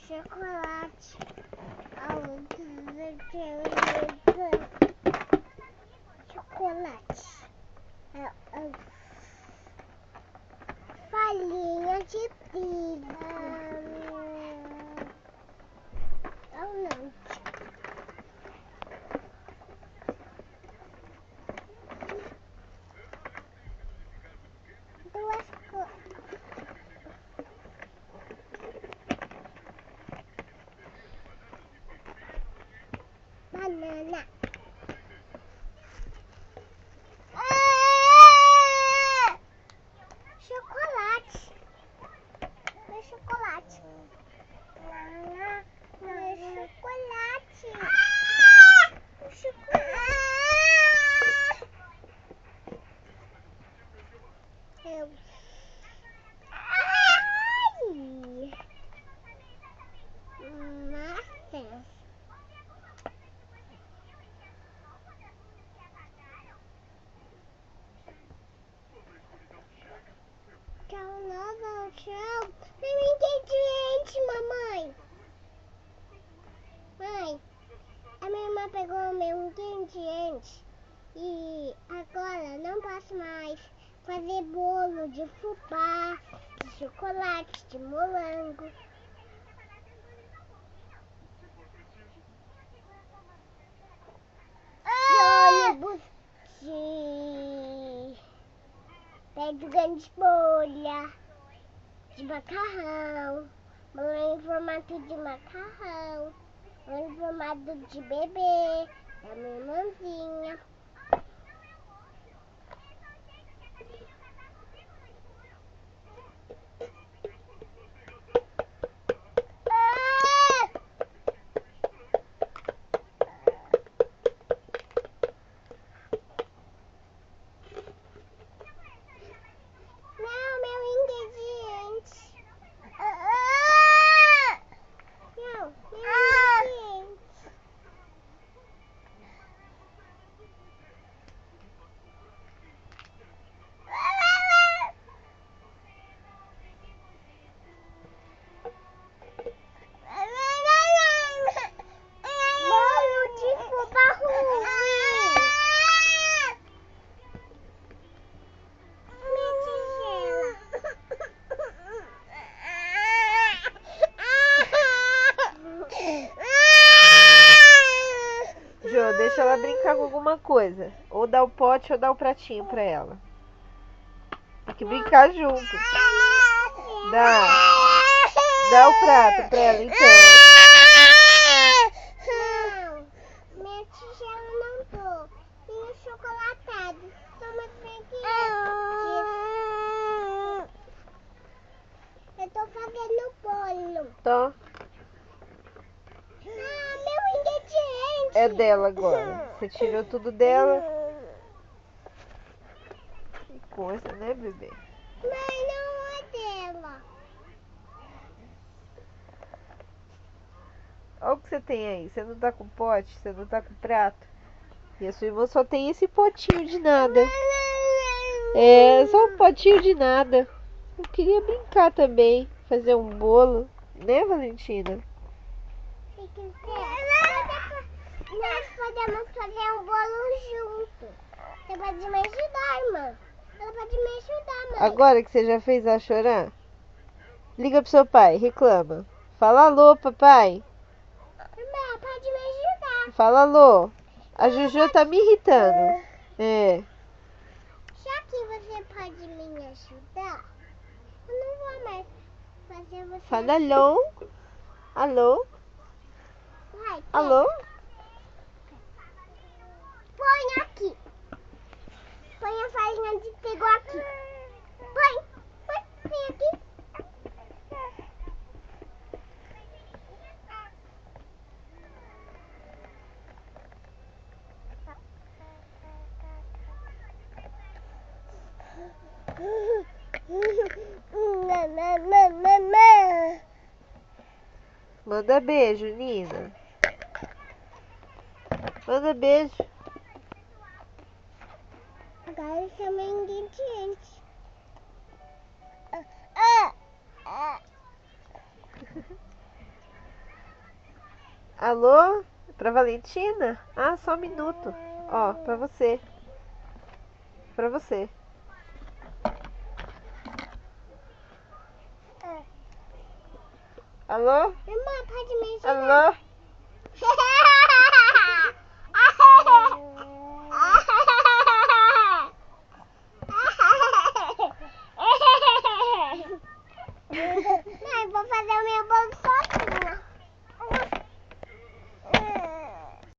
Chocolate. Chocolate. Farinha de trigo. Não. Duas coisas. Banana. Chocolate. Meu chocolate. Meu chocolate. Chocolate. Maçã. Tchau. Meu ingrediente, mamãe. Mãe, a minha irmã pegou o meu ingrediente e agora não posso mais fazer bolo de fubá, de chocolate, de morango. De ônibus, de pé de grande bolha, de macarrão, bolão em formato de macarrão, bolão em formato de bebê, da minha irmãzinha. Deixa ela brincar com alguma coisa. Ou dá o pote ou dá o pratinho pra ela. Tem que brincar junto. Dá o prato pra ela então. Não, minha tigela não tô. Tem o chocolatado. Toma aqui. Eu tô fazendo bolo. Tô. Meu ingrediente. É dela agora. Você tirou tudo dela. Que coisa, né, bebê? Mas não é dela. Olha o que você tem aí. Você não tá com pote, você não tá com prato. E a sua irmã só tem esse potinho de nada. É, só um potinho de nada. Eu queria brincar também. Fazer um bolo. Né, Valentina? Se quiser, nós podemos fazer um bolo junto. Você pode me ajudar, irmã. Ela pode me ajudar, mãe. Agora que você já fez ela chorar, liga pro seu pai, reclama. Fala alô, papai. Irmã, pode me ajudar. Fala alô. A Juju tá me irritando. É. Já que você pode me ajudar, eu não vou mais fazer você. Fala alô. Alô. Vai, Alô. põe aqui. Põe a farinha de trigo aqui. Põe aqui. Manda beijo, Nina. Manda beijo. Agora são ingredientes. Alô? Pra Valentina? Ah, só um minuto. Ó, pra você. Pra você. Alô? Mamãe, pode me ajudar? Alô?